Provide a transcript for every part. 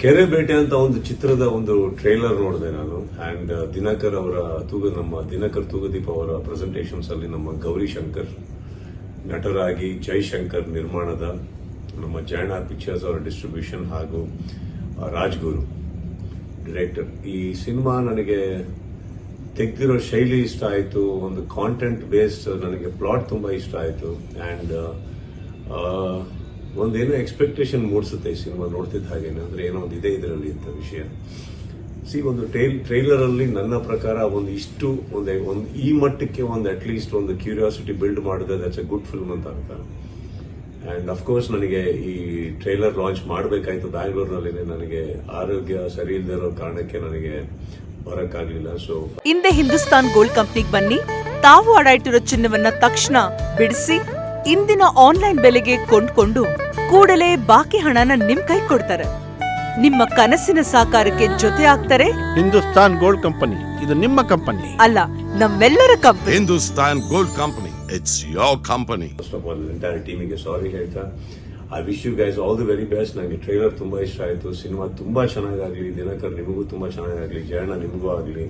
ಕೆರೆ ಬೇಟೆ ಅಂತ ಒಂದು ಚಿತ್ರದ ಒಂದು ಟ್ರೇಲರ್ ನೋಡಿದೆ ನಾನು. ಅಂಡ್ ದಿನಕರ್ ಅವರ ನಮ್ಮ ದಿನಕರ್ ತೂಗದೀಪ್ ಅವರ ಪ್ರೆಸೆಂಟೇಷನ್ಸ್ ಅಲ್ಲಿ ನಮ್ಮ ಗೌರಿ ಶಂಕರ್ ನಟರಾಗಿ, ಜೈಶಂಕರ್ ನಿರ್ಮಾಣದ ನಮ್ಮ ಜಯಣ್ಣ ಪಿಕ್ಚರ್ಸ್ ಅವರ ಡಿಸ್ಟ್ರಿಬ್ಯೂಷನ್ ಹಾಗೂ ರಾಜ್ಗುರು ಡೈರೆಕ್ಟರ್. ಈ ಸಿನಿಮಾ ನನಗೆ ತೆಗೆದಿರೋ ಶೈಲಿ ಇಷ್ಟ ಆಯಿತು. ಒಂದು ಕಾಂಟೆಂಟ್ ಬೇಸ್ಡ್ ನನಗೆ ಪ್ಲಾಟ್ ತುಂಬಾ ಇಷ್ಟ ಆಯಿತು. ಅಂಡ್ ಒಂದೇನೋ ಎಕ್ಸ್ಪೆಕ್ಟೇಷನ್ ಮೂಡಿಸುತ್ತೆ ಈ ಸಿನಿಮಾ ನೋಡ್ತಿದ್ದ ಹಾಗೇನೆ. ಅಂದ್ರೆ ಏನೋ ಒಂದು ಇದೆ ಇದರಲ್ಲಿ ಅಂತ ವಿಷಯ. ಒಂದು ಟ್ರೈಲರ್ ಅಲ್ಲಿ ನನ್ನ ಪ್ರಕಾರ ಒಂದು ಈ ಮಟ್ಟಕ್ಕೆ ಒಂದು ಅಟ್ಲೀಸ್ಟ್ ಒಂದು ಕ್ಯೂರಿಯಾಸಿಟಿ ಬಿಲ್ಡ್ ಮಾಡಿದ್ರೆ ದಟ್ಸ್ ಎ ಗುಡ್ ಫಿಲ್ಮ್ ಅಂತ ಅರ್ಥ. ಅಂಡ್ ಅಫ್ಕೋರ್ಸ್ ನನಗೆ ಈ ಟ್ರೈಲರ್ ಲಾಂಚ್ ಮಾಡಬೇಕಾಯ್ತು ಬ್ಯಾಂಗ್ಳೂರಿನಲ್ಲಿ. ನನಗೆ ಆರೋಗ್ಯ ಸರಿ ಇಲ್ಲದೆ ಇರೋ ಕಾರಣಕ್ಕೆ ನನಗೆ ಬರಕ್ಕಾಗ್ಲಿಲ್ಲ. ಸೊ ಹಿಂದೆ ಹಿಂದೂಸ್ತಾನ್ ಗೋಲ್ಡ್ ಕಂಪ್ನಿಗೆ ಬನ್ನಿ. ತಾವು ಅಡಾಯ್ತಿರೋ ಚಿನ್ನವನ್ನ ತಕ್ಷಣ ಬಿಡಿಸಿ ಇಂದಿನ ಆನ್ಲೈನ್ ಬೆಲೆಗೆ ಕೊಂಡ್ಕೊಂಡು ಕೂಡಲೇ ಬಾಕಿ ಹಣನ ನಿಮ್ ಕೈ ಕೊಡ್ತಾರೆ. ನಿಮ್ಮ ಕನಸಿನ ಸಾಕಾರಕ್ಕೆ ಜೊತೆ ಆಗ್ತಾರೆ. ಹಿಂದೂಸ್ತಾನ್ ಗೋಲ್ಡ್ ಕಂಪನಿ, ಇದು ನಿಮ್ಮ ಕಂಪನಿ ಅಲ್ಲ, ನಮ್ಮೆಲ್ಲರ company. Hindustan gold company, it's your company. First of all entire ಟೀಮಿಗೆ ಸಾರಿ ಹೇಳ್ತಾ, I wish you guys all the very best. ನನಗೆ ಟ್ರೈಲರ್ ತುಂಬಾ ಇಷ್ಟ ಆಯಿತು. ಸಿನಿಮಾ ತುಂಬಾ ಚೆನ್ನಾಗಾಗಲಿ. ದಿನಕರ್ ನಿಮಗೂ ತುಂಬಾ ಚೆನ್ನಾಗಾಗಲಿ, ಜಯಣ್ಣ ನಿಮಗೂ ಆಗಲಿ,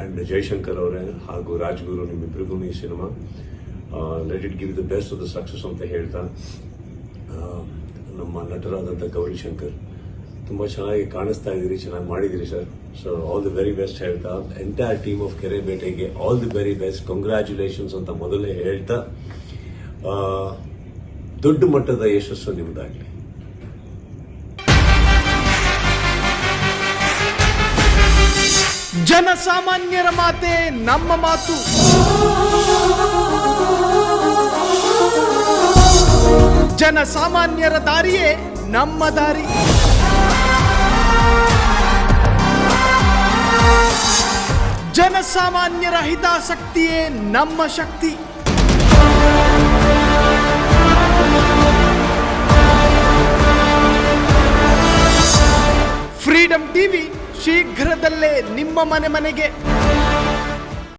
ಅಂಡ್ ಜೈಶಂಕರ್ ಅವರೇ ಹಾಗೂ ರಾಜ್ಗುರು ನಿಮ್ಮಿಬ್ಬರಿಗೂ ಈ cinema let it give the best of the success ಅಂತ ಹೇಳ್ತಾ, ನಮ್ಮ ನಟರಾದಂಥ ಗೌರಿ ಶಂಕರ್ ತುಂಬಾ ಚೆನ್ನಾಗಿ ಕಾಣಿಸ್ತಾ ಇದ್ದೀರಿ, ಚೆನ್ನಾಗಿ ಮಾಡಿದಿರಿ sir. So all the very best ಹೇಳ್ತಾ, ಎಂಟೈರ್ ಟೀಮ್ ಆಫ್ ಕೆರೆ ಬೇಟೆಗೆ all the very best, congratulations ಅಂತ ಮೊದಲೇ ಹೇಳ್ತಾ, ದೊಡ್ಡ ಮಟ್ಟದ ಯಶಸ್ಸು ನಿಮ್ದಾಗಲಿ. ಜನಸಾಮಾನ್ಯರ ಮಾತೆ ನಮ್ಮ ಮಾತು. ಜನಸಾಮಾನ್ಯರ ದಾರಿಯೇ ನಮ್ಮ ದಾರಿ. ಜನಸಾಮಾನ್ಯರ ಹಿತಾಸಕ್ತಿಯೇ ನಮ್ಮ ಶಕ್ತಿ. ಫ್ರೀಡಂ ಟಿವಿ ಶೀಘ್ರದಲ್ಲೇ ನಿಮ್ಮ ಮನೆಗೆ.